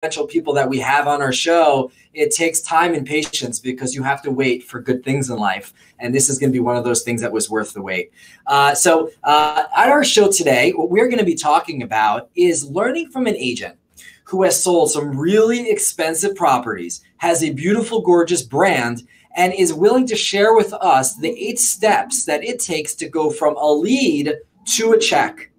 influential people that we have on our show, it takes time and patience because you have to wait for good things in life. And this is going to be one of those things that was worth the wait. So at our show today, what we're going to be talking about is learning from an agent who has sold some really expensive properties, has a beautiful, gorgeous brand, and is willing to share with us the 8 steps that it takes to go from a lead to a check.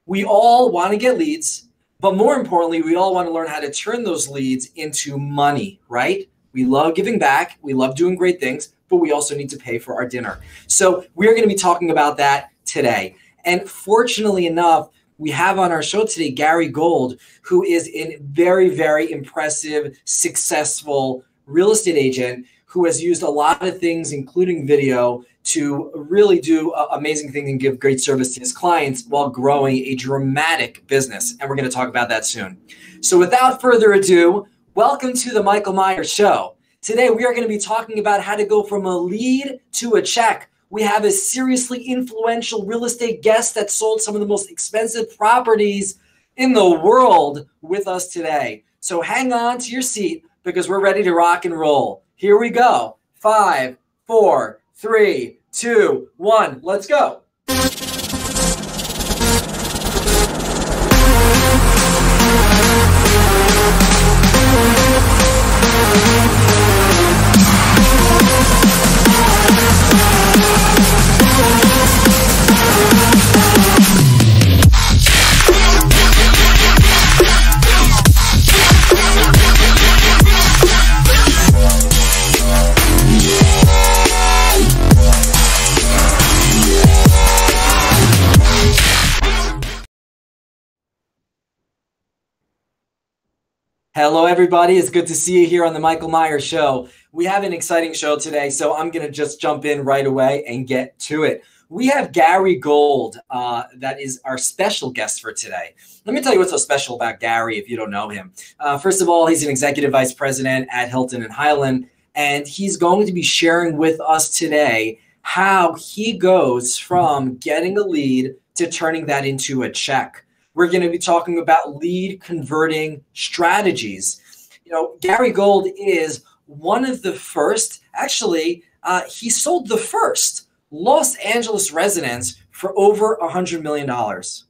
We all want to get leads, but more importantly, we all want to learn how to turn those leads into money, right? We love giving back. We love doing great things, but we also need to pay for our dinner. So we're going to be talking about that today. And fortunately enough, we have on our show today Gary Gold, who is a very, very impressive, successful real estate agent who has used a lot of things, including video, to really do amazing things and give great service to his clients while growing a dramatic business. And we're going to talk about that soon. So without further ado, welcome to the Michael Meier Show. Today, we are going to be talking about how to go from a lead to a check. We have a seriously influential real estate guest that sold some of the most expensive properties in the world with us today. So hang on to your seat because we're ready to rock and roll. Here we go. 5, 4, 3, 2, 1. Let's go. Hello, everybody. It's good to see you here on the Michael Meier Show. We have an exciting show today, so I'm going to just jump in right away and get to it. We have Gary Gold, that is our special guest for today. Let me tell you what's so special about Gary if you don't know him. First of all, he's an executive vice president at Hilton Hyland, and he's going to be sharing with us today how he goes from getting a lead to turning that into a check. We're going to be talking about lead converting strategies. You know, Gary Gold is one of the first, actually, he sold the first Los Angeles residence for over $100 million,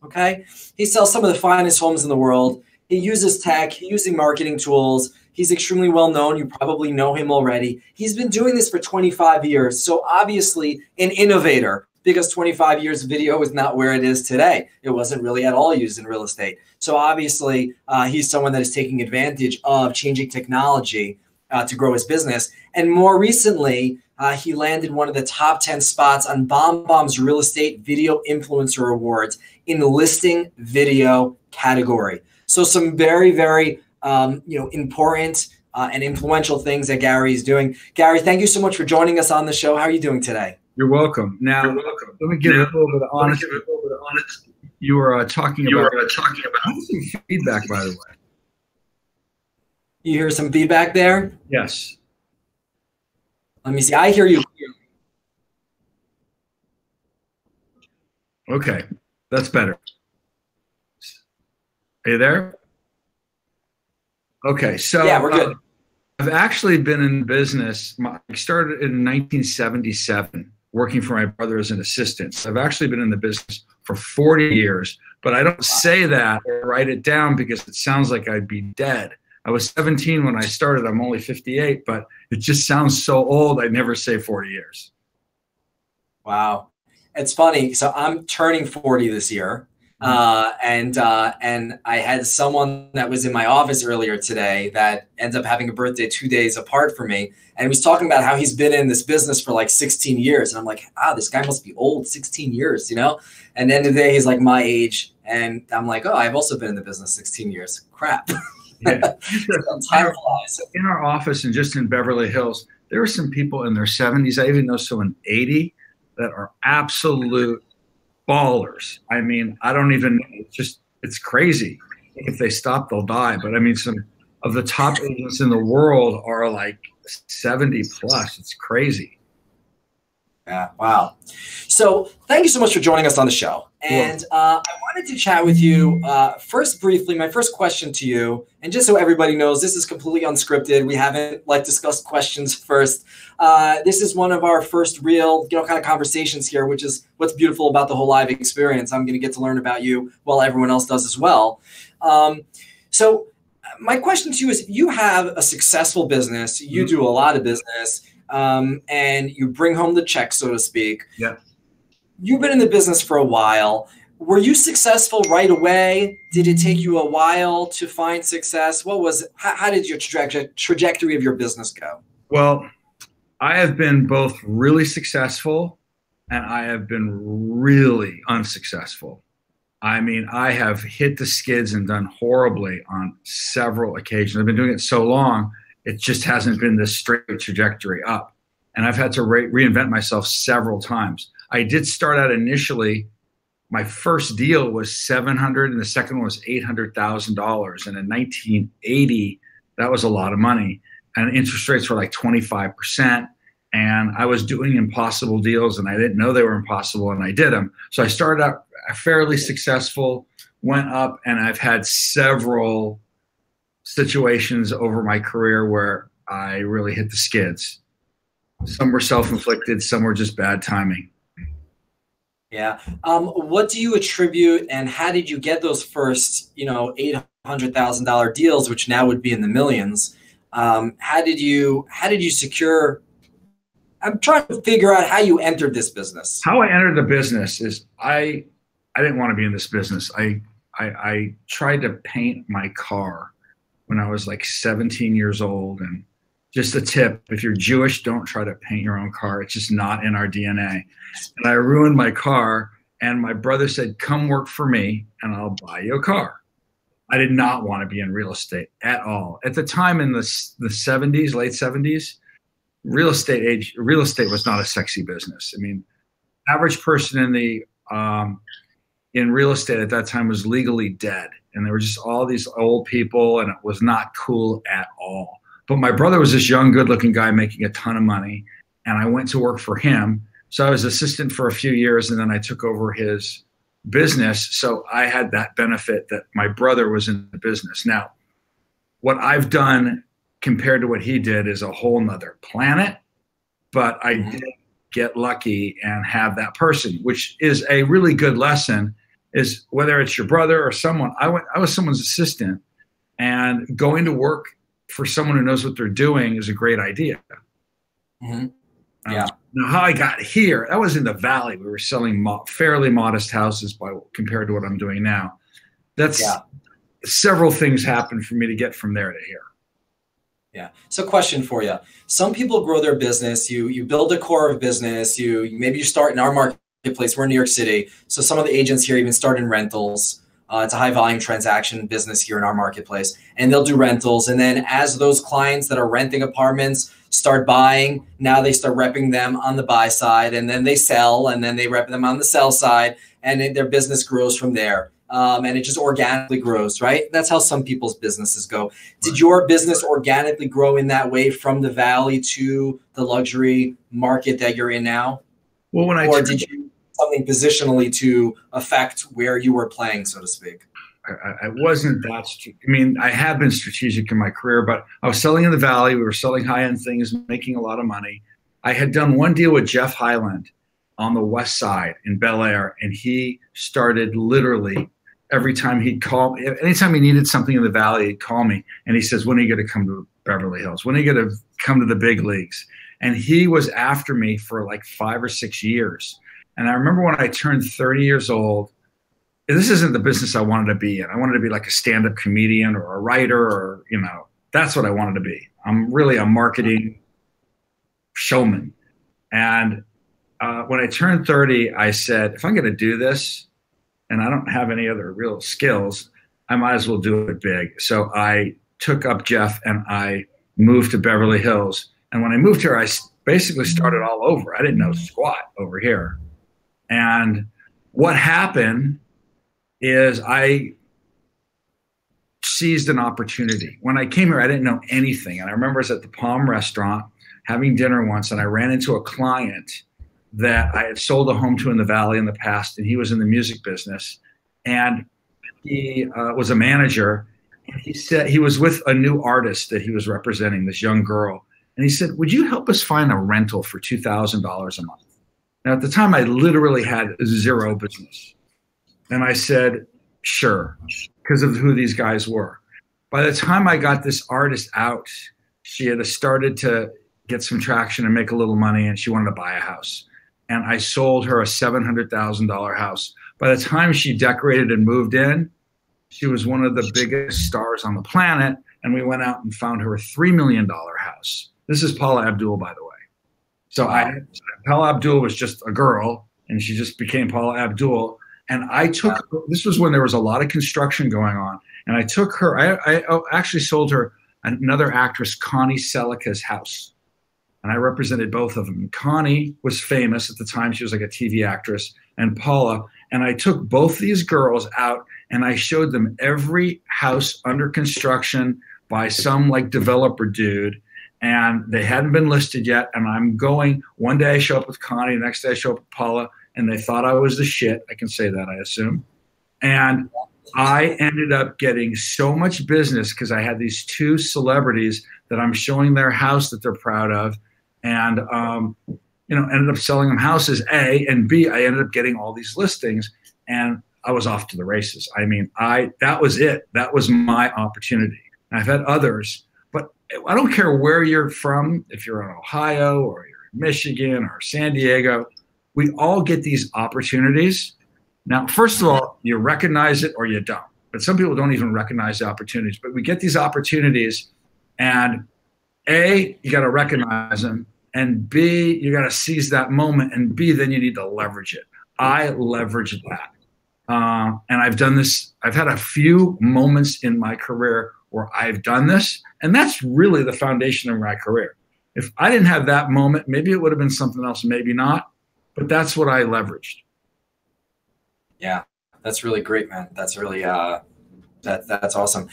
okay? He sells some of the finest homes in the world. He uses tech, he's using marketing tools. He's extremely well known. You probably know him already. He's been doing this for 25 years. So obviously an innovator, because 25 years of video is not where it is today. It wasn't really at all used in real estate. So obviously, he's someone that is taking advantage of changing technology to grow his business. And more recently, he landed one of the top 10 spots on BombBomb's Real Estate Video Influencer Awards in the listing video category. So some very, very important and influential things that Gary is doing. Gary, thank you so much for joining us on the show. How are you doing today? You're welcome. Now, let me give you a little bit of honesty. You were talking about some feedback, by the way. You hear some feedback there? Yes. Let me see. I hear you. Okay, that's better. Are you there? Okay, so yeah, we're good. I've actually been in business. I started in 1977. Working for my brother as an assistant. I've actually been in the business for 40 years, but I don't say that or write it down because it sounds like I'd be dead. I was 17 when I started. I'm only 58, but it just sounds so old. I never say 40 years. Wow. It's funny. So I'm turning 40 this year. And I had someone that was in my office earlier today that ends up having a birthday 2 days apart from me. And he was talking about how he's been in this business for like 16 years. And I'm like, this guy must be old, 16 years, you know? And then the day he's like my age. And I'm like, oh, I've also been in the business 16 years. Crap. Yeah. Time flies. In our office and just in Beverly Hills, there are some people in their 70s. I even know someone 80 that are absolute ballers. I mean, I don't even know. It's crazy. If they stop, they'll die. But I mean, some of the top agents in the world are like 70 plus. It's crazy. Yeah. Wow. So thank you so much for joining us on the show. And I wanted to chat with you first briefly. My first question to you, and just so everybody knows, this is completely unscripted. We haven't discussed questions first. This is one of our first real, kind of conversations here, which is what's beautiful about the whole live experience. I'm going to get to learn about you while everyone else does as well. So my question to you is, you have a successful business. You do a lot of business. And you bring home the check, so to speak. Yeah. You've been in the business for a while. Were you successful right away? Did it take you a while to find success? How did your trajectory of your business go? Well, I have been both really successful and I have been really unsuccessful. I mean, I have hit the skids and done horribly on several occasions. I've been doing it so long. It just hasn't been this straight trajectory up. And I've had to reinvent myself several times. I did start out initially, my first deal was $700,000 and the second one was $800,000. And in 1980, that was a lot of money. And interest rates were like 25%. And I was doing impossible deals and I didn't know they were impossible and I did them. So I started out fairly successful, went up, and I've had several situations over my career where I really hit the skids. Some were self-inflicted, some were just bad timing. Yeah. What do you attribute, and how did you get those first, $800,000 deals, which now would be in the millions? How did you secure? I'm trying to figure out how you entered this business. How I entered the business is I didn't want to be in this business. I tried to paint my car when I was like 17 years old. And just a tip, if you're Jewish, don't try to paint your own car. It's just not in our DNA. And I ruined my car. And my brother said, come work for me and I'll buy you a car. I did not want to be in real estate at all. At the time in the 70s, late 70s, real estate was not a sexy business. I mean, average person in real estate at that time was legally dead. And there were just all these old people and it was not cool at all. But my brother was this young, good looking guy making a ton of money. And I went to work for him. So I was assistant for a few years and then I took over his business. So I had that benefit that my brother was in the business. Now, what I've done compared to what he did is a whole nother planet, but I did get lucky and have that person, which is a really good lesson. Is whether it's your brother or someone, I was someone's assistant, and going to work for someone who knows what they're doing is a great idea. Mm-hmm. Yeah. Now, how I got here, that was in the Valley. We were selling fairly modest houses compared to what I'm doing now. Several things happened for me to get from there to here. Yeah. So question for you. Some people grow their business. You build a core of business. Maybe you start in our marketplace. We're in New York City. So some of the agents here even start in rentals. It's a high volume transaction business here in our marketplace. And they'll do rentals. And then as those clients that are renting apartments start buying, now they start repping them on the buy side. And then they sell. And then they rep them on the sell side. And their business grows from there. And it just organically grows, right? That's how some people's businesses go. Did your business organically grow in that way from the Valley to the luxury market that you're in now? Well, did you do something positionally to affect where you were playing, so to speak? I wasn't that. I mean, I have been strategic in my career, but I was selling in the Valley. We were selling high-end things, making a lot of money. I had done one deal with Jeff Hyland on the West Side in Bel Air, and he started literally every time he'd call, anytime he needed something in the Valley, he'd call me and he says, when are you going to come to Beverly Hills? When are you going to come to the big leagues? And he was after me for like 5 or 6 years. And I remember when I turned 30 years old, this isn't the business I wanted to be in. I wanted to be like a stand-up comedian or a writer or, that's what I wanted to be. I'm really a marketing showman. And when I turned 30, I said, if I'm going to do this, and I don't have any other real skills, I might as well do it big. So I took up Jeff and I moved to Beverly Hills. And when I moved here, I basically started all over. I didn't know squat over here. And what happened is I seized an opportunity. When I came here, I didn't know anything. And I remember I was at the Palm restaurant having dinner once, and I ran into a client that I had sold a home to in the Valley in the past, and he was in the music business, and he was a manager. And he said he was with a new artist that he was representing, this young girl, and he said, "Would you help us find a rental for $2,000 a month?" Now, at the time, I literally had zero business, and I said, "Sure," because of who these guys were. By the time I got this artist out, she had started to get some traction and make a little money, and she wanted to buy a house. And I sold her a $700,000 house. By the time she decorated and moved in, she was one of the biggest stars on the planet, and we went out and found her a $3 million house. This is Paula Abdul, by the way. So Paula Abdul was just a girl, and she just became Paula Abdul. And I took, this was when there was a lot of construction going on, and I took her, I actually sold her another actress, Connie Selica's house. And I represented both of them. Connie was famous at the time. She was like a TV actress, and Paula. And I took both these girls out, and I showed them every house under construction by some like developer dude. And they hadn't been listed yet. And I'm going, one day I show up with Connie, the next day I show up with Paula, and they thought I was the shit. I can say that, I assume. And I ended up getting so much business because I had these two celebrities that I'm showing their house that they're proud of. And, ended up selling them houses, A, and B, I ended up getting all these listings, and I was off to the races. I mean, that was it. That was my opportunity. And I've had others, but I don't care where you're from, if you're in Ohio or you're in Michigan or San Diego, we all get these opportunities. Now, first of all, you recognize it or you don't. But some people don't even recognize the opportunities. But we get these opportunities, and A, you got to recognize them, and B, you got to seize that moment, and B, then you need to leverage it. I leveraged that. And I've done this. I've had a few moments in my career where I've done this, and that's really the foundation of my career. If I didn't have that moment, maybe it would have been something else, maybe not, but that's what I leveraged. Yeah, that's really great, man. That's really, that's awesome.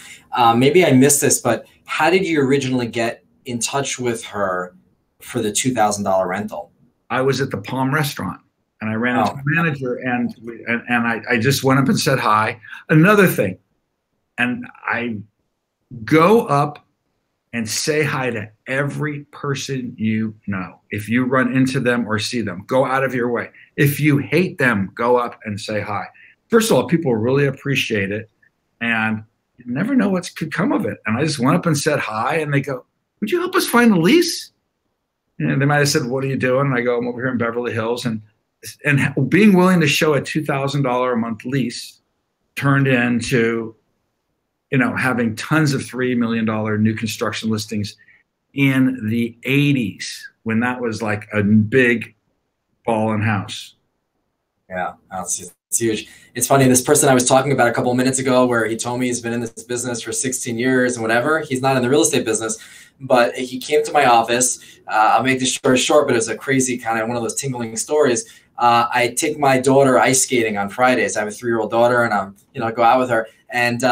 Maybe I missed this, but how did you originally get in touch with her for the $2,000 rental? I was at the Palm restaurant, and I ran into the manager, and I just went up and said hi. Another thing, and I go up and say hi to every person you know. If you run into them or see them, go out of your way. If you hate them, go up and say hi. First of all, people really appreciate it, and you never know what could come of it. And I just went up and said hi, and they go, "Would you help us find a lease?" And they might have said, "What are you doing?" And I go, "I'm over here in Beverly Hills." And being willing to show a $2,000 a month lease turned into, having tons of $3 million new construction listings in the 80s, when that was like a big ball and house. Yeah, it's huge. It's funny, this person I was talking about a couple of minutes ago, where he told me he's been in this business for 16 years and whatever. He's not in the real estate business, but he came to my office. I'll make this story short, but it was a crazy kind of one of those tingling stories. I take my daughter ice skating on Fridays. I have a 3-year-old daughter, and I go out with her, and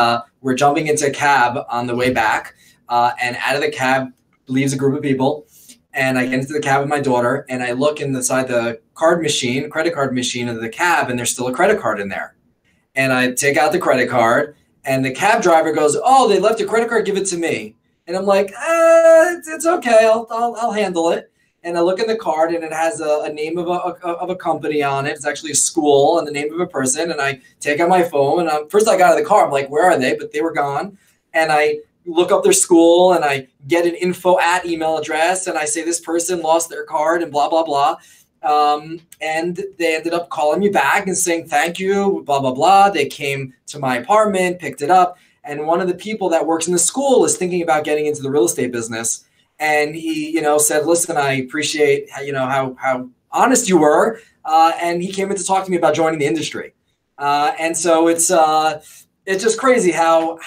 we're jumping into a cab on the way back, and out of the cab leaves a group of people. And I get into the cab with my daughter, and I look inside the credit card machine of the cab, and there's still a credit card in there. And I take out the credit card, and the cab driver goes, "Oh, they left your credit card, give it to me." And I'm like, it's okay, I'll handle it. And I look in the card, and it has a name of a company on it. It's actually a school and the name of a person. And I take out my phone, and first I got out of the car, I'm like, where are they? But they were gone. And I look up their school, and I get an info at email address, and I say this person lost their card and blah, blah, blah. And they ended up calling me back and saying, thank you, blah, blah, blah. They came to my apartment, picked it up. And one of the people that works in the school is thinking about getting into the real estate business. And he, said, listen, I appreciate, how honest you were. And he came in to talk to me about joining the industry. And so it's just crazy how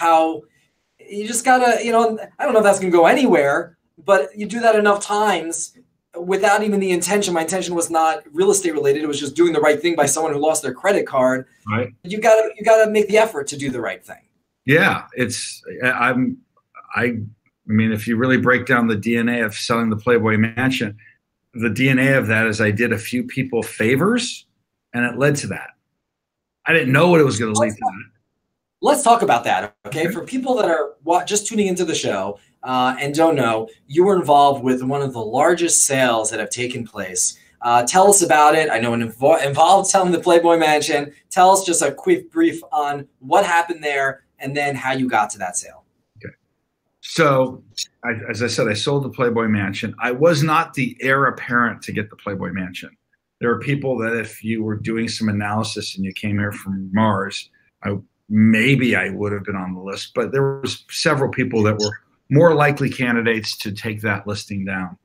you just gotta, I don't know if that's gonna go anywhere, but you do that enough times without even the intention. My intention was not real estate related. It was just doing the right thing by someone who lost their credit card. Right. You gotta make the effort to do the right thing. Yeah, I mean, if you really break down the DNA of selling the Playboy Mansion, the DNA of that is I did a few people favors, and it led to that. I didn't know what it was going to lead to. Let's talk about that, okay? For people that are just tuning into the show and don't know, you were involved with one of the largest sales that have taken place. Tell us about it. I know it involved selling the Playboy Mansion. Tell us just a quick brief on what happened there and then how you got to that sale. Okay. So, as I said, I sold the Playboy Mansion. I was not the heir apparent to get the Playboy Mansion. There are people that if you were doing some analysis and you came here from Mars, maybe I would have been on the list, but there was several people that were more likely candidates to take that listing down.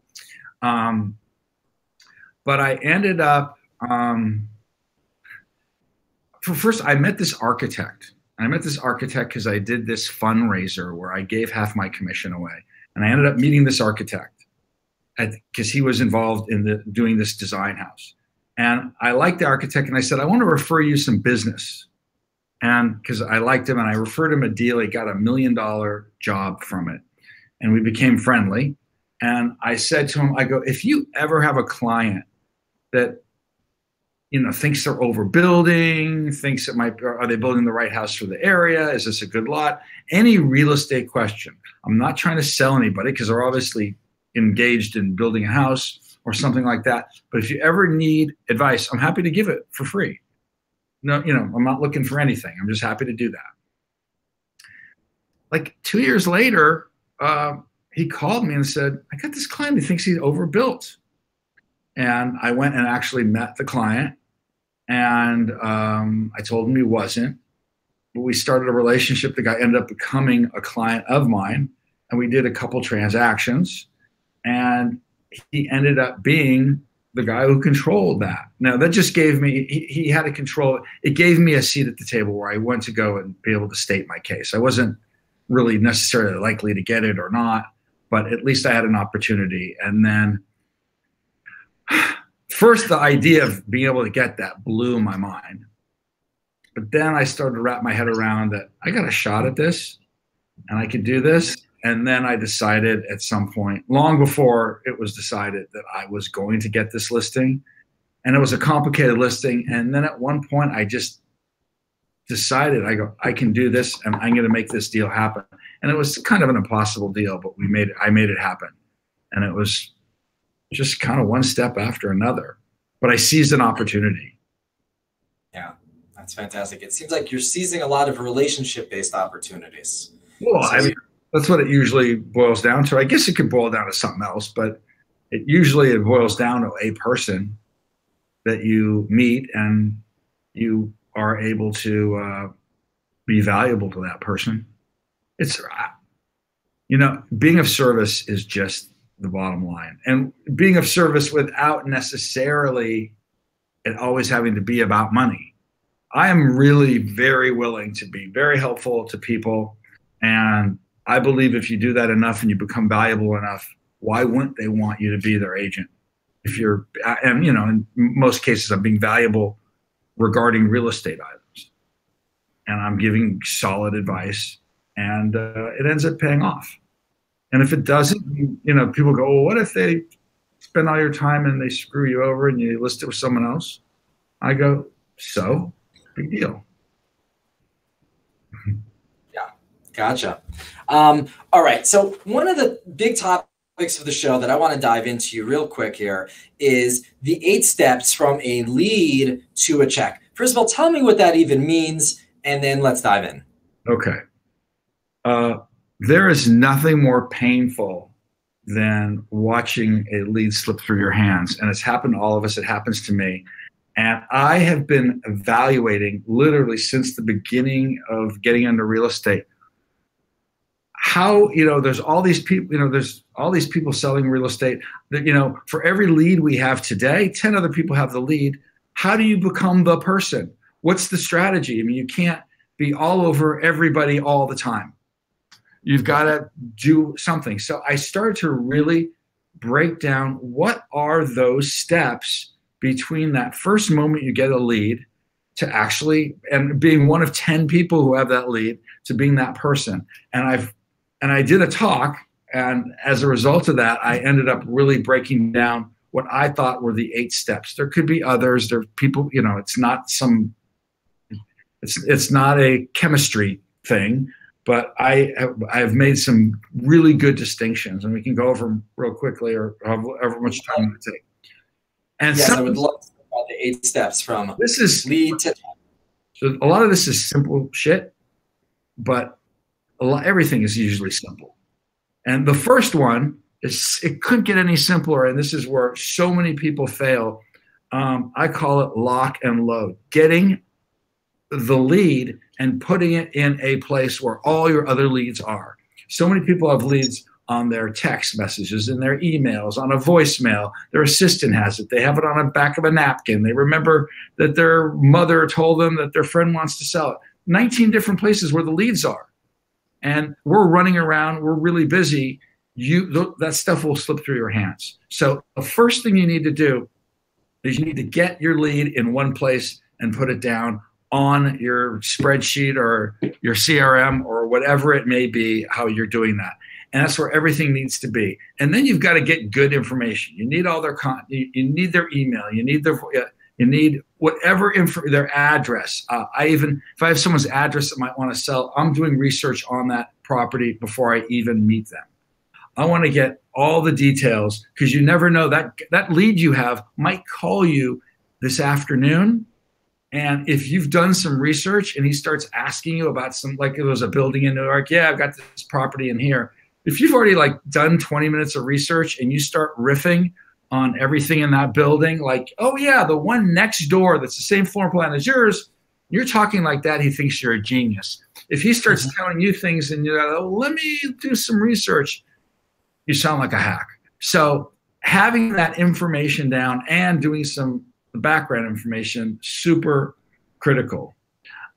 But I ended up, first I met this architect. I met this architect because I did this fundraiser where I gave half my commission away. And I ended up meeting this architect because he was involved in doing this design house. And I liked the architect, and I said, I want to refer you some business. And because I liked him, and I referred him a deal, he got $1 million job from it. And we became friendly. And I said to him, I go, if you ever have a client that, you know, thinks they're overbuilding, thinks are they building the right house for the area? Is this a good lot? Any real estate question. I'm not trying to sell anybody because they're obviously engaged in building a house or something like that. But if you ever need advice, I'm happy to give it for free. No, you know, I'm not looking for anything. I'm just happy to do that. Like 2 years later, he called me and said, I got this client who thinks he's overbuilt. And I went and actually met the client, and I told him he wasn't. But we started a relationship. The guy ended up becoming a client of mine, and we did a couple transactions, and he ended up being the guy who controlled that. Now that just gave me, he had to control it. It gave me a seat at the table where I went to go and be able to state my case. I wasn't really necessarily likely to get it or not, but at least I had an opportunity. And then first the idea of being able to get that blew my mind. But then I started to wrap my head around that I got a shot at this and I could do this. And then I decided at some point, long before it was decided, that I was going to get this listing. And it was a complicated listing. And then at one point I just decided, I go, I can do this and I'm going to make this deal happen. And it was kind of an impossible deal, but I made it happen. And it was just kind of one step after another. But I seized an opportunity. Yeah, that's fantastic. It seems like you're seizing a lot of relationship-based opportunities. Well, I mean, that's what it usually boils down to. I guess it could boil down to something else, but it boils down to a person that you meet and you are able to be valuable to that person. It's, you know, being of service is just the bottom line. And being of service without necessarily it always having to be about money. I am really very willing to be very helpful to people. And I believe if you do that enough and you become valuable enough, why wouldn't they want you to be their agent? If you're, and you know, in most cases, I'm being valuable regarding real estate items, and I'm giving solid advice, and it ends up paying off. And if it doesn't, you know, people go, well, what if they spend all your time and they screw you over and you list it with someone else? I go, so big deal. Gotcha. All right. So one of the big topics of the show that I want to dive into real quick here is the 8 steps from a lead to a check. First of all, tell me what that even means, and then let's dive in. Okay. There is nothing more painful than watching a lead slip through your hands. And it's happened to all of us. It happens to me. And I have been evaluating literally since the beginning of getting into real estate how, you know, there's all these people selling real estate that, you know, for every lead we have today, 10 other people have the lead. How do you become the person? What's the strategy? I mean, you can't be all over everybody all the time. You've got to do something. So I started to really break down what are those steps between that first moment you get a lead to actually, and being one of 10 people who have that lead, to being that person. And I did a talk, and as a result of that, I ended up really breaking down what I thought were the 8 steps. There could be others. There are people, it's not a chemistry thing, but I've made some really good distinctions, and we can go over them real quickly or however much time it takes. And yes, I would love to talk about the 8 steps from lead to. So a lot of this is simple shit, but everything is usually simple. And the first one is, it couldn't get any simpler, and this is where so many people fail. I call it lock and load. Getting the lead and putting it in a place where all your other leads are. So many people have leads on their text messages, in their emails, on a voicemail. Their assistant has it. They have it on the back of a napkin. They remember that their mother told them that their friend wants to sell it. 19 different places where the leads are. And we're running around. We're really busy. That stuff will slip through your hands. So the first thing you need to do is you need to get your lead in one place and put it down on your spreadsheet or your CRM or whatever it may be, how you're doing that. And that's where everything needs to be. And then you've got to get good information. You need all their you need their email. You need whatever their address. If I have someone's address that might want to sell, I'm doing research on that property before I even meet them. I want to get all the details, because you never know, that lead you have might call you this afternoon. And if you've done some research and he starts asking you about like it was a building in New York, yeah, I've got this property in here. If you've already done 20 minutes of research and you start riffing on everything in that building, like, oh yeah, the one next door that's the same floor plan as yours, you're talking like that, he thinks you're a genius. If he starts telling you things and you're like, oh, let me do some research, you sound like a hack. So having that information down and doing some background information, super critical.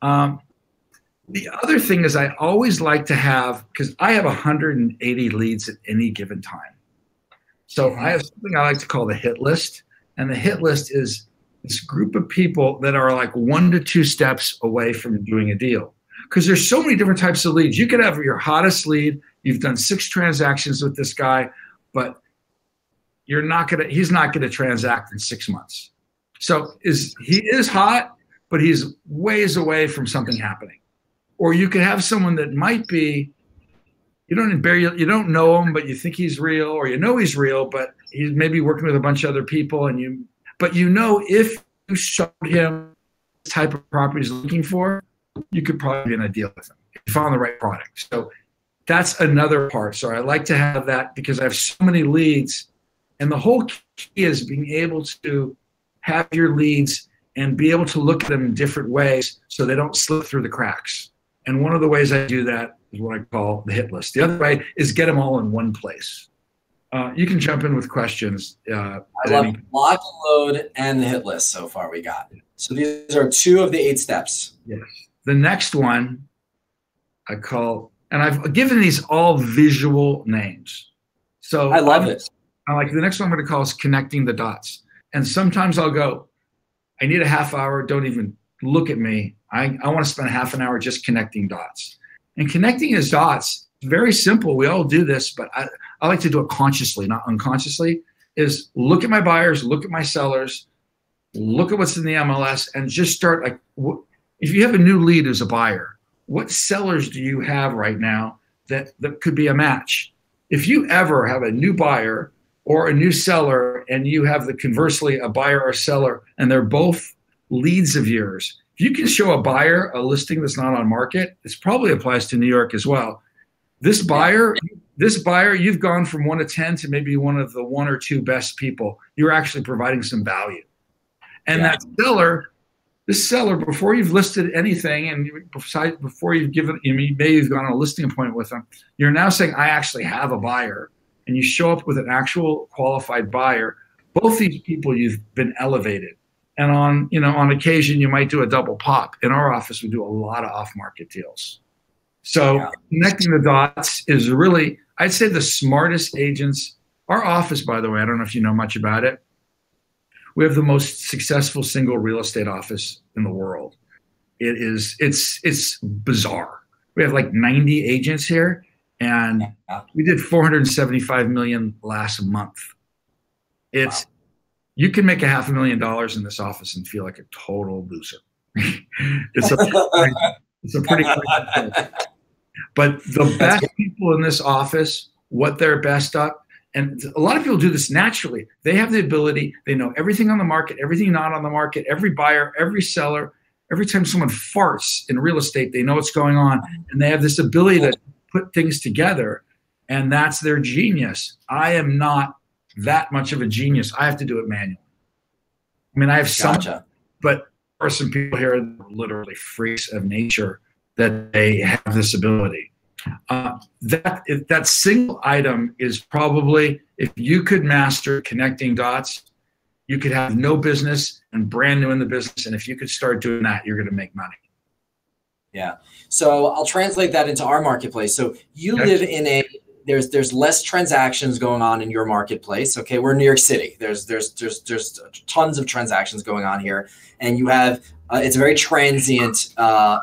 The other thing is I always like to have, because I have 180 leads at any given time. So I have something I like to call the hit list. And the hit list is this group of people that are like 1 to 2 steps away from doing a deal. Because there's so many different types of leads. You could have your hottest lead. You've done 6 transactions with this guy, but he's not going to transact in 6 months. So he is hot, but he's ways away from something happening. Or you could have someone that might be, you don't know him, but you think he's real, or you know he's real, but he's maybe working with a bunch of other people, but if you showed him the type of property he's looking for, you could probably be in a deal with him if you found the right product. So that's another part. So I like to have that because I have so many leads, and the whole key is being able to have your leads and be able to look at them in different ways so they don't slip through the cracks. And one of the ways I do that is what I call the hit list. The other way is get them all in one place. You can jump in with questions. I love lock and load and the hit list so far we got. So these are 2 of the 8 steps. Yes. The next one I call, and I've given these all visual names. So I love it. The next one I'm going to call is connecting the dots. And sometimes I'll go, I need a half hour. Don't even look at me. I want to spend a half an hour just connecting dots. And connecting his dots, very simple. We all do this, but I like to do it consciously, not unconsciously, is look at my buyers, look at my sellers, look at what's in the MLS, and just start if you have a new lead as a buyer, what sellers do you have right now that could be a match? If you ever have a new buyer or a new seller and you have conversely a buyer or seller and they're both leads of yours, if you can show a buyer a listing that's not on market, this probably applies to New York as well. This buyer, you've gone from 1 to 10 to maybe one of the 1 or 2 best people. You're actually providing some value. And this seller, before you've listed anything and before you've maybe you've gone on a listing appointment with them, you're now saying, I actually have a buyer. And you show up with an actual qualified buyer. Both these people, you've been elevated. And on occasion, you might do a double pop. In our office, we do a lot of off-market deals. So connecting the dots is really, I'd say, the smartest agents. Our office, by the way, I don't know if you know much about it. We have the most successful single real estate office in the world. It's bizarre. We have 90 agents here, and we did $475 million last month. It's You can make $500,000 in this office and feel like a total loser. it's a pretty crazy thing. But the best people in this office, what they're best at, and a lot of people do this naturally. They have the ability, they know everything on the market, everything not on the market, every buyer, every seller. Every time someone farts in real estate, they know what's going on. And they have this ability to put things together. And that's their genius. I am not that much of a genius. I have to do it manually. I mean, I have some, but there are some people here that are literally freaks of nature that they have this ability. That single item is probably, if you could master connecting dots, you could have no business and brand new in the business. And if you could start doing that, you're going to make money. Yeah. So I'll translate that into our marketplace. So you live in there's less transactions going on in your marketplace. Okay. We're in New York City. There's tons of transactions going on here. And you have, it's a very transient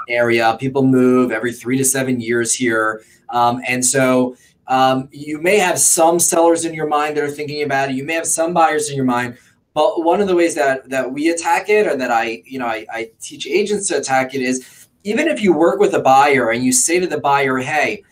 area. People move every 3 to 7 years here. And so you may have some sellers in your mind that are thinking about it. You may have some buyers in your mind. But one of the ways that we attack it, or that I teach agents to attack it, is even if you work with a buyer and you say to the buyer, hey,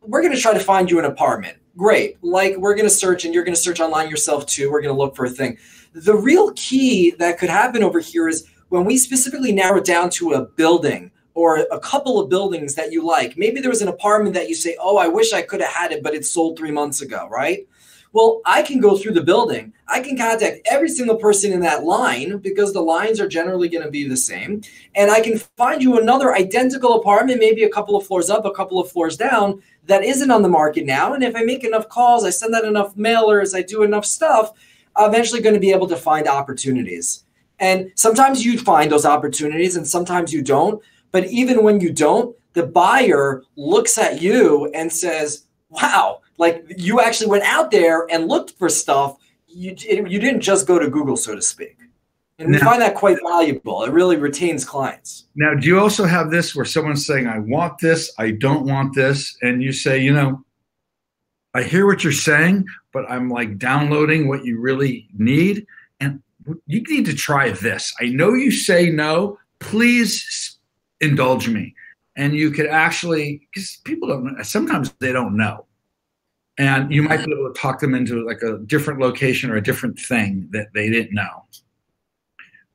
we're going to try to find you an apartment. Great. Like, we're going to search, and you're going to search online yourself too. We're going to look for a thing. The real key that could happen over here is when we specifically narrow it down to a building or a couple of buildings that you like. Maybe there was an apartment that you say, oh, I wish I could have had it, but it sold 3 months ago, right? Well, I can go through the building. I can contact every single person in that line, because the lines are generally going to be the same. And I can find you another identical apartment, maybe a couple of floors up, a couple of floors down, that isn't on the market now. And if I make enough calls, I send out enough mailers, I do enough stuff, I'm eventually going to be able to find opportunities. And sometimes you find those opportunities and sometimes you don't. But even when you don't, the buyer looks at you and says, wow, like, you actually went out there and looked for stuff. You didn't just go to Google, so to speak. And we find that quite valuable. It really retains clients. Now, do you also have this where someone's saying, I want this, I don't want this, and you say, I hear what you're saying, but I'm like downloading what you really need, and you need to try this. I know you say no, please indulge me. And you could actually, because people don't, sometimes they don't know. And you might be able to talk them into like a different location or a different thing that they didn't know.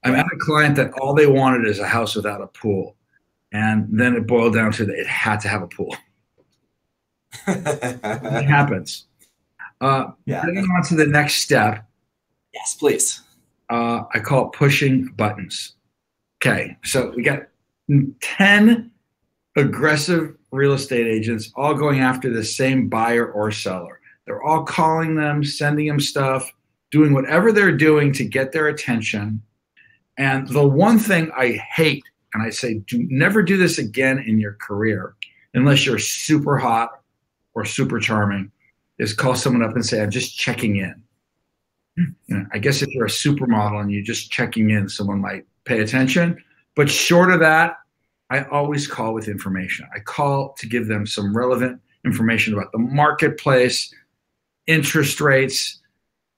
I've had a client that all they wanted is a house without a pool. And then it boiled down to that it had to have a pool. It happens. Getting on to the next step. Yes, please. I call it pushing buttons. Okay, so we got 10 aggressive real estate agents all going after the same buyer or seller. They're all calling them, sending them stuff, doing whatever they're doing to get their attention. And the one thing I hate, and I say, never do this again in your career, unless you're super hot or super charming, is call someone up and say, I'm just checking in. I guess if you're a supermodel and you're just checking in, someone might pay attention. But short of that, I always call with information. I call to give them some relevant information about the marketplace, interest rates.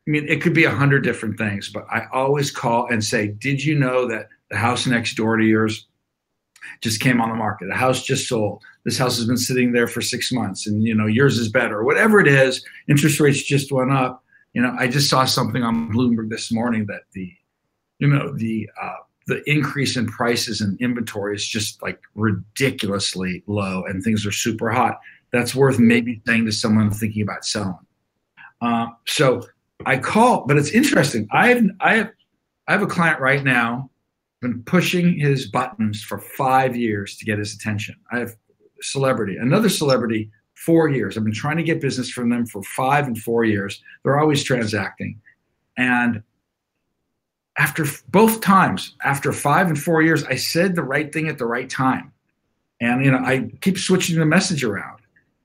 I mean, it could be 100 different things, but I always call and say, did you know that the house next door to yours just came on the market? The house just sold. This house has been sitting there for 6 months, and yours is better. Whatever it is, interest rates just went up. I just saw something on Bloomberg this morning that the increase in prices and inventory is just like ridiculously low, and things are super hot. That's worth maybe saying to someone thinking about selling. So I call, but it's interesting. I have a client right now, been pushing his buttons for 5 years to get his attention. I have another celebrity, 4 years. I've been trying to get business from them for 5 and 4 years. They're always transacting. And after both times, after 5 and 4 years, I said the right thing at the right time. And, I keep switching the message around.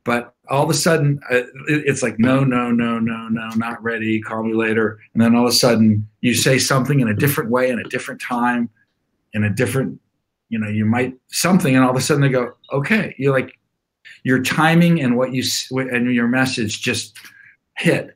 But all of a sudden, it's like, no, not ready. Call me later. And then all of a sudden, you say something in a different way, in a different time, in a different, you might something. And all of a sudden they go, okay. You're like, your timing and and your message just hit.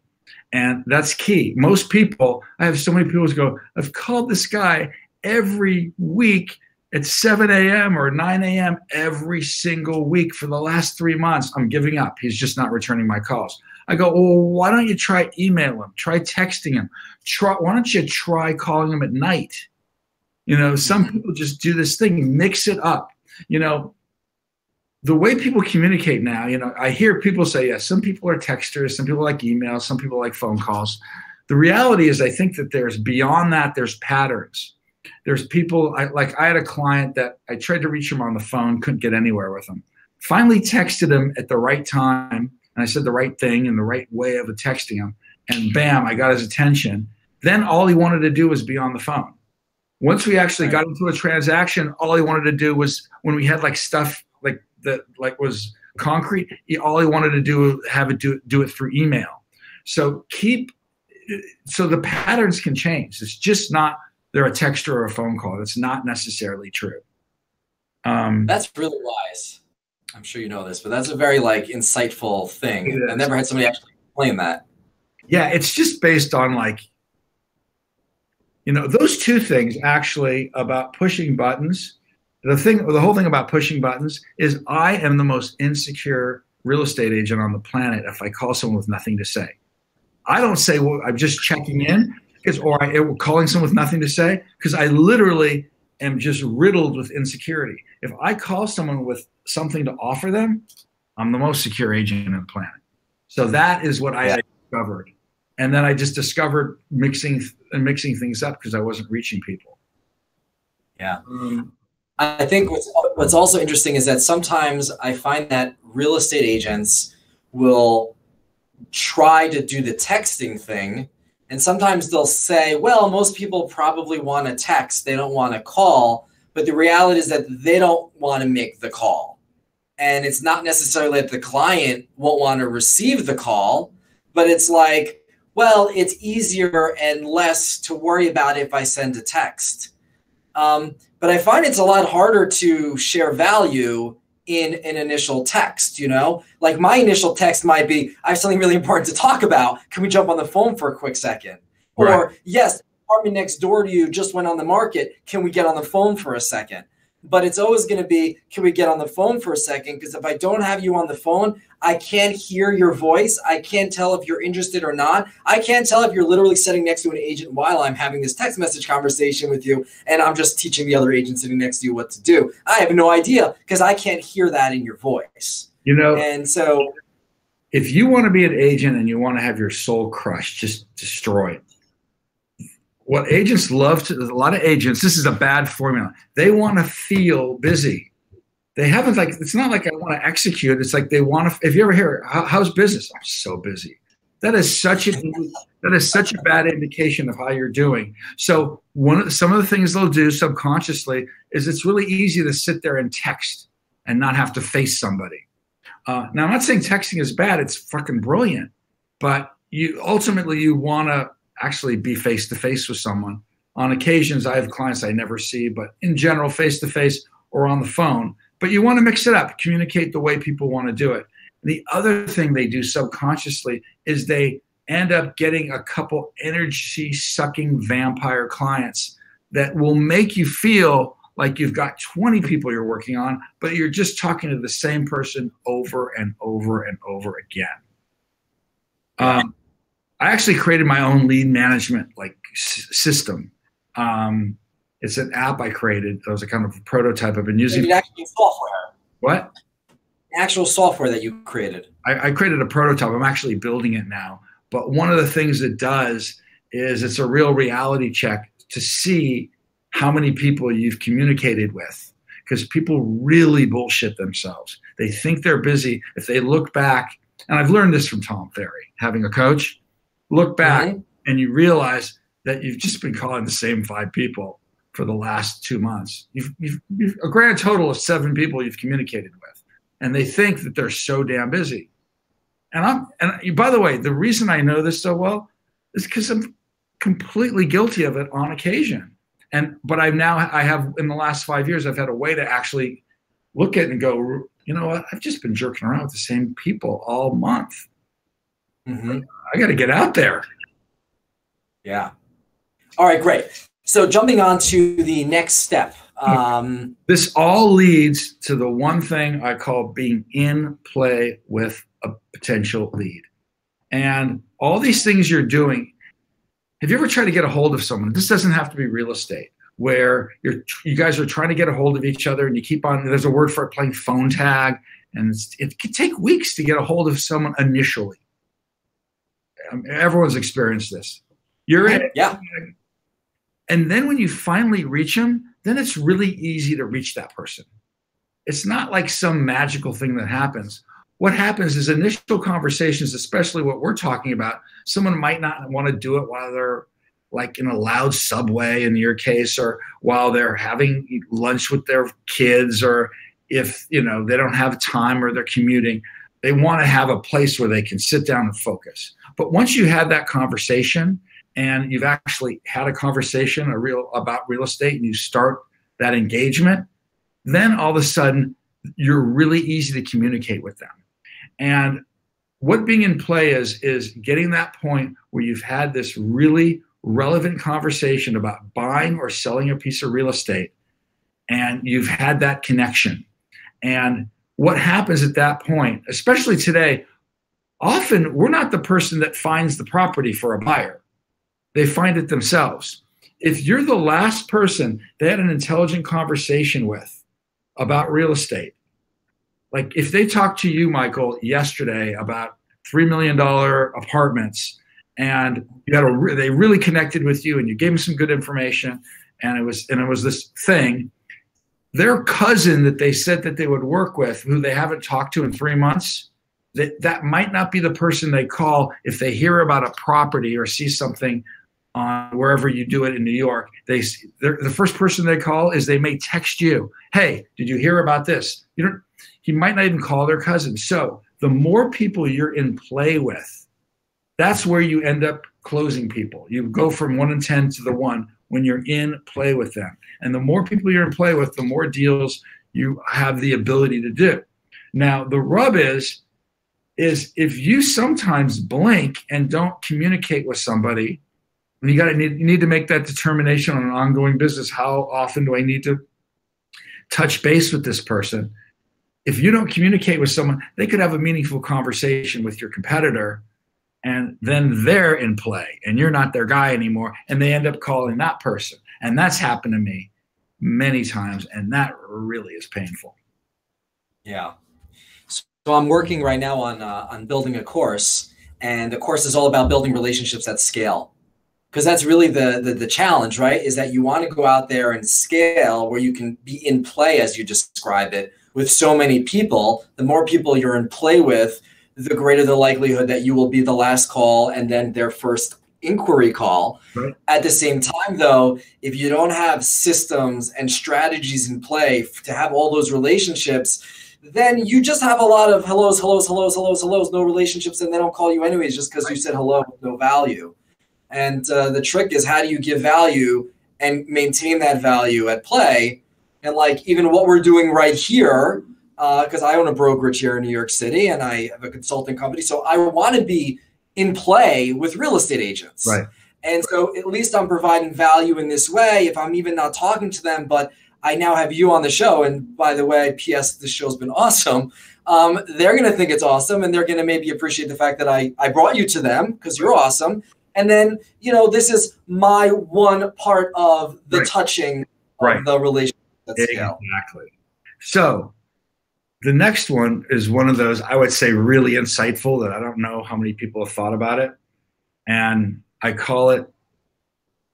And that's key. Most people, I have so many people who go, I've called this guy every week at 7 a.m. or 9 a.m. every single week for the last 3 months. I'm giving up. He's just not returning my calls. I go, well, why don't you try email him? Try texting him. Why don't you try calling him at night? You know, some people just do this thing, mix it up. You know, the way people communicate now, you know, I hear people say, yes, some people are texters, some people like emails, some people like phone calls. The reality is I think that there's beyond that, there's patterns. There's people, I had a client that I tried to reach him on the phone, couldn't get anywhere with him. Finally texted him at the right time, and I said the right thing in the right way of texting him, and bam, I got his attention. Then all he wanted to do was be on the phone. Once we actually got into a transaction, all he wanted to do was, when we had like stuff like that, like was concrete, all he wanted to do have it do it through email. So the patterns can change. It's just not they're a text or a phone call. That's not necessarily true. That's really wise. I'm sure you know this, but that's a very like insightful thing. I never had somebody actually explain that. Yeah, it's just based on like, you know, those two things actually about pushing buttons. The whole thing about pushing buttons is I am the most insecure real estate agent on the planet if I call someone with nothing to say. I don't say, well, I'm just checking in, or calling someone with nothing to say, because I literally am just riddled with insecurity. If I call someone with something to offer them, I'm the most secure agent on the planet. So that is what I discovered. And then I just discovered mixing things up because I wasn't reaching people. Yeah. I think what's also interesting is that sometimes I find that real estate agents will try to do the texting thing. And sometimes they'll say, well, most people probably want to text. They don't want to call. But the reality is that they don't want to make the call. And it's not necessarily that the client won't want to receive the call, but it's like, well, it's easier and less to worry about if I send a text. But I find it's a lot harder to share value in an initial text, you know? Like my initial text might be, I have something really important to talk about. Can we jump on the phone for a quick second? Right. Or, yes, the apartment next door to you just went on the market. Can we get on the phone for a second? But it's always going to be, can we get on the phone for a second? Because if I don't have you on the phone, I can't hear your voice. I can't tell if you're interested or not. I can't tell if you're literally sitting next to an agent while I'm having this text message conversation with you, and I'm just teaching the other agent sitting next to you what to do. I have no idea because I can't hear that in your voice. You know, and so if you want to be an agent and you want to have your soul crushed, just destroy it. What agents love to, a lot of agents, this is a bad formula. They want to feel busy. They haven't like, it's not like I want to execute. It's like they want to, if you ever hear, how's business? I'm so busy. That is such a bad indication of how you're doing. So some of the things they'll do subconsciously is it's really easy to sit there and text and not have to face somebody. Now I'm not saying texting is bad. It's fucking brilliant, but you want to actually be face-to-face with someone. On occasions, I have clients I never see, but in general, face-to-face or on the phone. But you want to mix it up, communicate the way people want to do it. The other thing they do subconsciously is they end up getting a couple energy-sucking vampire clients that will make you feel like you've got 20 people you're working on, but you're just talking to the same person over and over and over again. I actually created my own lead management system. It's an app I created. It was a kind of a prototype I've been using. The actual software. What? The actual software that you created. I created a prototype. I'm actually building it now. But one of the things it does is it's a real reality check to see how many people you've communicated with. Because people really bullshit themselves. They think they're busy. If they look back, and I've learned this from Tom Ferry, having a coach, look back and you realize that you've just been calling the same 5 people for the last 2 months. You've a grand total of 7 people you've communicated with, and they think that they're so damn busy. And by the way, the reason I know this so well is because I'm completely guilty of it on occasion. But I have in the last 5 years, I've had a way to actually look at it and go, you know what? I've just been jerking around with the same people all month. Mm-hmm. I got to get out there. Yeah. All right, great. So jumping on to the next step. This all leads to the one thing I call being in play with a potential lead. And all these things you're doing, have you ever tried to get a hold of someone? This doesn't have to be real estate, where you guys are trying to get a hold of each other and you keep on, there's a word for it, playing phone tag. And it can take weeks to get a hold of someone initially. Everyone's experienced this. You're in it. Yeah. And then when you finally reach them, then it's really easy to reach that person. It's not like some magical thing that happens. What happens is initial conversations, especially what we're talking about, someone might not want to do it while they're like in a loud subway in your case, or while they're having lunch with their kids, or if they don't have time or they're commuting. They want to have a place where they can sit down and focus. But once you have that conversation and you've actually had a conversation about real estate and you start that engagement, then all of a sudden you're really easy to communicate with them. And what being in play is getting that point where you've had this really relevant conversation about buying or selling a piece of real estate, and you've had that connection. And what happens at that point, especially today, often we're not the person that finds the property for a buyer. They find it themselves. If you're the last person they had an intelligent conversation with about real estate, like if they talked to you, Michael, yesterday about $3 million apartments, and they really connected with you and you gave them some good information, and it was this thing, their cousin that they said that they would work with, who they haven't talked to in 3 months, that might not be the person they call if they hear about a property or see something on wherever you do it in New York. The first person they call is, they may text you, "Hey, did you hear about this?" He might not even call their cousin. So the more people you're in play with, that's where you end up closing people. You go from 1 in 10 to the 1 when you're in play with them. And the more people you're in play with, the more deals you have the ability to do. Now, the rub is if you sometimes blink and don't communicate with somebody, you need to make that determination on an ongoing business. How often do I need to touch base with this person? If you don't communicate with someone, they could have a meaningful conversation with your competitor, and then they're in play and you're not their guy anymore, and they end up calling that person. And that's happened to me many times, and that really is painful. Yeah. So I'm working right now on building a course, and the course is all about building relationships at scale. Because that's really the challenge, right? Is that you want to go out there and scale where you can be in play, as you describe it, with so many people. The more people you're in play with, the greater the likelihood that you will be the last call and then their first inquiry call. Right. At the same time, though, if you don't have systems and strategies in play to have all those relationships, then you just have a lot of hellos, no relationships, and they don't call you anyways just because you said hello with no value. And the trick is, how do you give value and maintain that value at play? And like even what we're doing right here, because I own a brokerage here in New York City and I have a consulting company. So I want to be in play with real estate agents. Right. And so at least I'm providing value in this way, if I'm even not talking to them, but I now have you on the show. And by the way, P.S., this show's been awesome. They're going to think it's awesome, and they're going to maybe appreciate the fact that I brought you to them because you're awesome. And then, this is my one part of the touching of the relationship. Exactly. So the next one is one of those, I would say, really insightful that I don't know how many people have thought about it. And I call it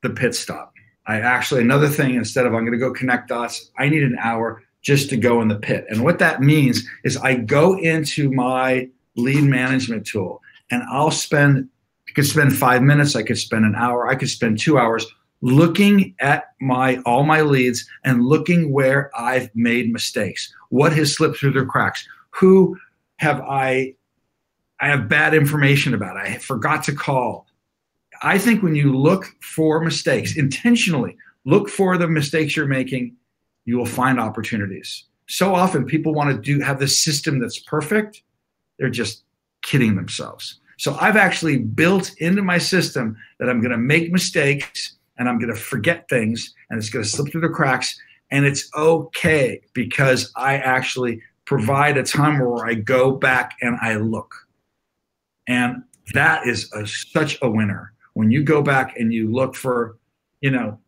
the pit stop. Another thing, instead of I'm going to go connect dots, I need an hour just to go in the pit. And what that means is I go into my lead management tool and I could spend 5 minutes, I could spend an hour, I could spend 2 hours looking at all my leads and looking where I've made mistakes. What has slipped through the cracks? Who have I have bad information about? I forgot to call. I think when you look for mistakes, intentionally look for the mistakes you're making, you will find opportunities. So often people want to have this system that's perfect. They're just kidding themselves. So I've actually built into my system that I'm going to make mistakes and I'm going to forget things and it's going to slip through the cracks. And it's okay because I actually provide a time where I go back and I look. And that is such a winner. When you go back and you look for, you know,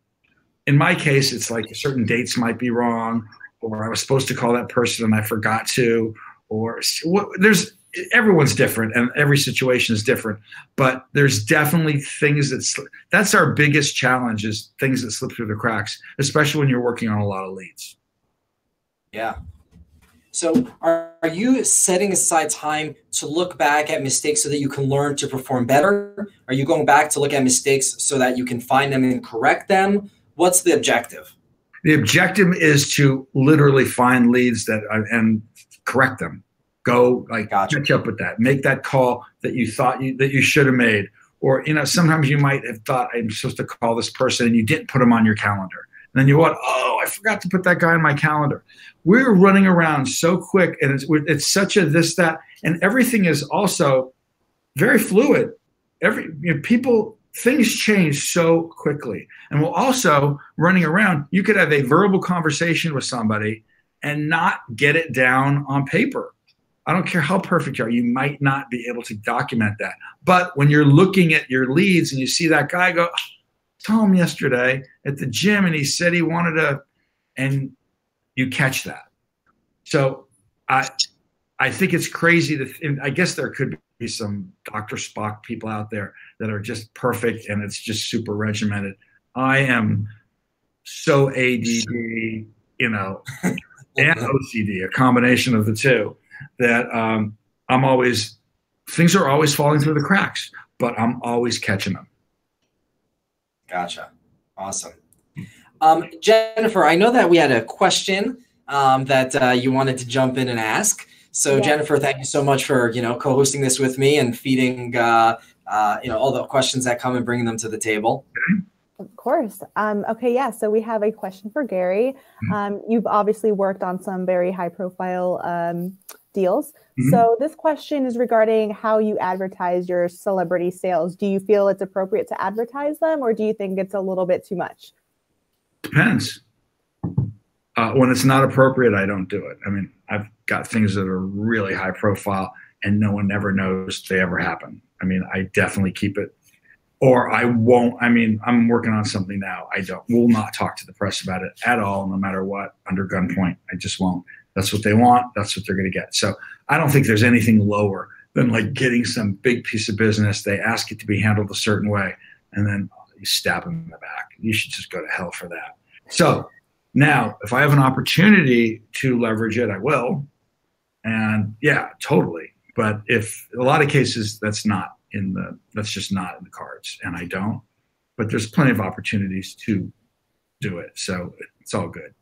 in my case, it's like certain dates might be wrong, or I was supposed to call that person and I forgot to, or everyone's different and every situation is different, but there's definitely things that's our biggest challenge, is things that slip through the cracks, especially when you're working on a lot of leads. Yeah. So are you setting aside time to look back at mistakes so that you can learn to perform better? Are you going back to look at mistakes so that you can find them and correct them? What's the objective? The objective is to literally find leads and correct them. Go catch up with that. Make that call that you thought that you should have made. Or, you know, sometimes you might have thought I'm supposed to call this person and you didn't put them on your calendar. And then you went, oh, I forgot to put that guy on my calendar. We're running around so quick, and it's such a this, that, and everything is also very fluid. Things change so quickly. And we're also running around. You could have a verbal conversation with somebody and not get it down on paper. I don't care how perfect you are. You might not be able to document that. But when you're looking at your leads and you see that guy go, I saw him yesterday at the gym and he said he wanted to, and you catch that. So I think it's crazy I guess there could be some Dr. Spock people out there that are just perfect and it's just super regimented. I am so ADD, you know, and OCD, a combination of the two, that things are always falling through the cracks, but I'm always catching them. Gotcha. Awesome. Jennifer, I know that we had a question that you wanted to jump in and ask. So yeah. Jennifer, thank you so much for, you know, co-hosting this with me and feeding, you know, all the questions that come and bringing them to the table. Of course. Okay. Yeah. So we have a question for Gary. You've obviously worked on some very high profile deals. Mm-hmm. So this question is regarding how you advertise your celebrity sales. Do you feel it's appropriate to advertise them, or do you think it's a little bit too much? Depends. When it's not appropriate, I don't do it. I mean, I've got things that are really high profile and no one ever knows they ever happen. I mean, I definitely keep it, or I won't. I mean, I'm working on something now. Will not talk to the press about it at all, no matter what, under gunpoint. I just won't. That's what they want. That's what they're going to get. So I don't think there's anything lower than like getting some big piece of business. They ask it to be handled a certain way, and then you stab them in the back. You should just go to hell for that. So now, if I have an opportunity to leverage it, I will. And yeah, totally. But if a lot of cases, that's just not in the cards, and I don't. But there's plenty of opportunities to do it, so it's all good.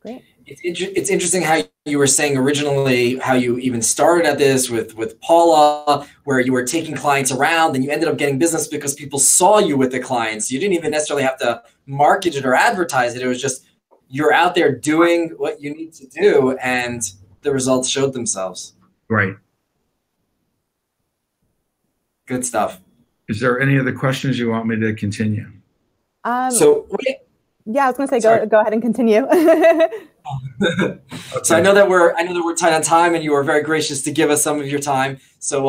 Great. It's interesting how you were saying originally how you even started at this with Paula, where you were taking clients around and you ended up getting business because people saw you with the clients. You didn't even necessarily have to market it or advertise it. It was just you're out there doing what you need to do, and the results showed themselves. Right. Good stuff. Is there any other questions you want me to continue? Yeah, I was going to say, go ahead and continue. Okay. So I know that we're tight on time, and you were very gracious to give us some of your time. So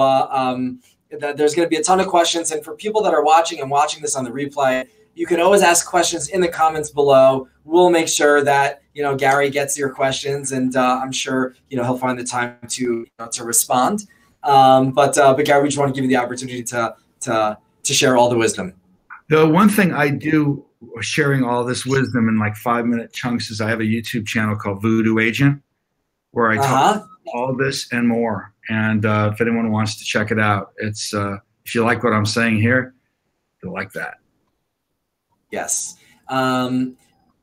there's going to be a ton of questions, and for people that are watching this on the replay, you can always ask questions in the comments below. We'll make sure that, you know, Gary gets your questions, and I'm sure, you know, he'll find the time to respond. But Gary, we just want to give you the opportunity to share all the wisdom. The one thing I do, sharing all this wisdom in like 5-minute chunks, is I have a YouTube channel called Voodoo Agent, where I talk all this and more. And if anyone wants to check it out, it's if you like what I'm saying here, you'll like that. Yes,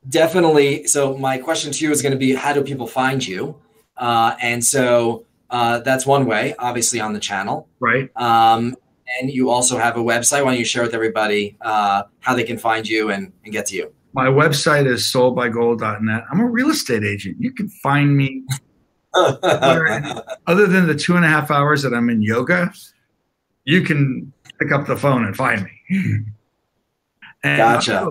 definitely. So my question to you is going to be, how do people find you? And so that's one way, obviously, on the channel. Right. And you also have a website. Why don't you share with everybody how they can find you and get to you? My website is soldbygold.net. I'm a real estate agent. You can find me other than the 2.5 hours that I'm in yoga. you can pick up the phone and find me. And Gotcha.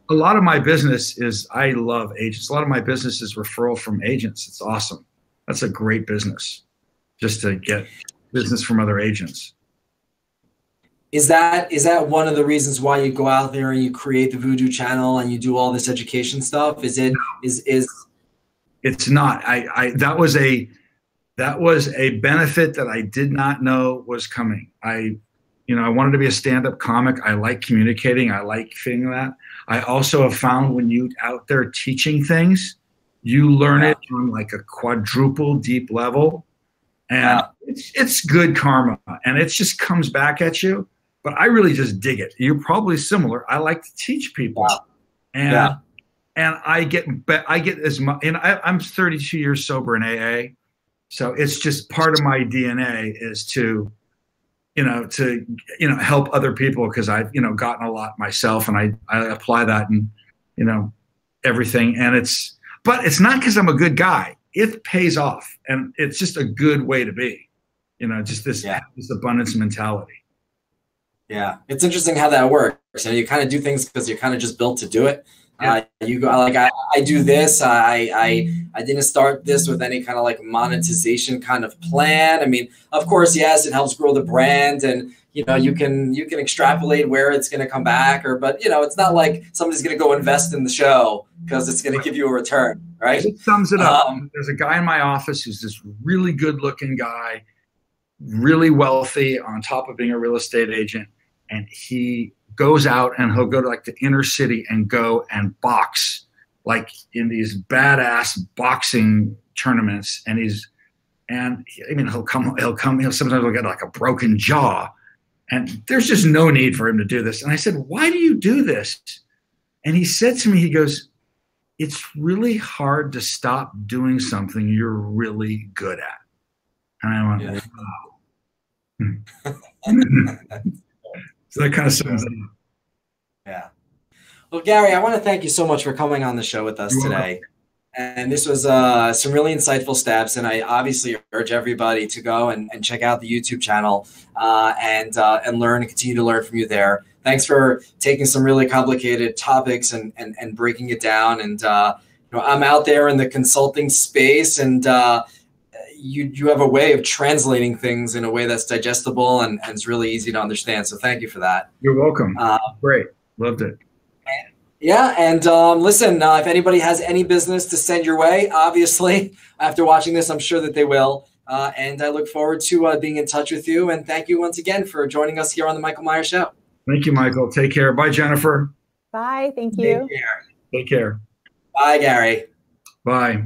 A lot of my business is, I love agents. A lot of my business is referral from agents. It's awesome. That's a great business, just to get business from other agents. Is that one of the reasons why you go out there and you create the Voodoo channel and you do all this education stuff? Is it, It's not. That was a benefit that I did not know was coming. I wanted to be a stand-up comic. I like communicating. I like feeling that. I also have found when you out there teaching things, you learn it on like a quadruple deep level, and it's good karma, and it just comes back at you. But I really just dig it. You're probably similar. I like to teach people, and I get as much. And I'm 32 years sober in AA, so it's just part of my DNA is to help other people, because I've, gotten a lot myself, and I apply that in, everything. And but it's not because I'm a good guy. It pays off, and it's just a good way to be, just this abundance mentality. Yeah. It's interesting how that works. You kind of do things because you're kind of just built to do it. Yeah. You go like, I do this. I didn't start this with any kind of like monetization kind of plan. I mean, of course, yes, it helps grow the brand, and you can extrapolate where it's going to come back, but it's not like somebody's going to go invest in the show because it's going to give you a return, right? It sums it up. There's a guy in my office who's this really good looking guy, really wealthy, on top of being a real estate agent, and he goes out and he'll go to like the inner city and go and box like in these badass boxing tournaments. And he'll sometimes he'll get like a broken jaw, and there's just no need for him to do this. And I said, why do you do this? And he said to me, he goes, it's really hard to stop doing something you're really good at. And I went, wow. So that kind of sums it up. Yeah. Well, Gary, I want to thank you so much for coming on the show with us today. And this was some really insightful steps. And I obviously urge everybody to go and check out the YouTube channel and learn and continue to learn from you there. Thanks for taking some really complicated topics and breaking it down. And I'm out there in the consulting space, and you have a way of translating things in a way that's digestible and it's really easy to understand. So thank you for that. You're welcome. Great. Loved it. Yeah. And listen, if anybody has any business to send your way, obviously, after watching this, I'm sure that they will. And I look forward to being in touch with you. And thank you once again for joining us here on the Michael Meier Show. Thank you, Michael. Take care. Bye, Jennifer. Bye. Thank you. Take care. Bye, Gary. Bye.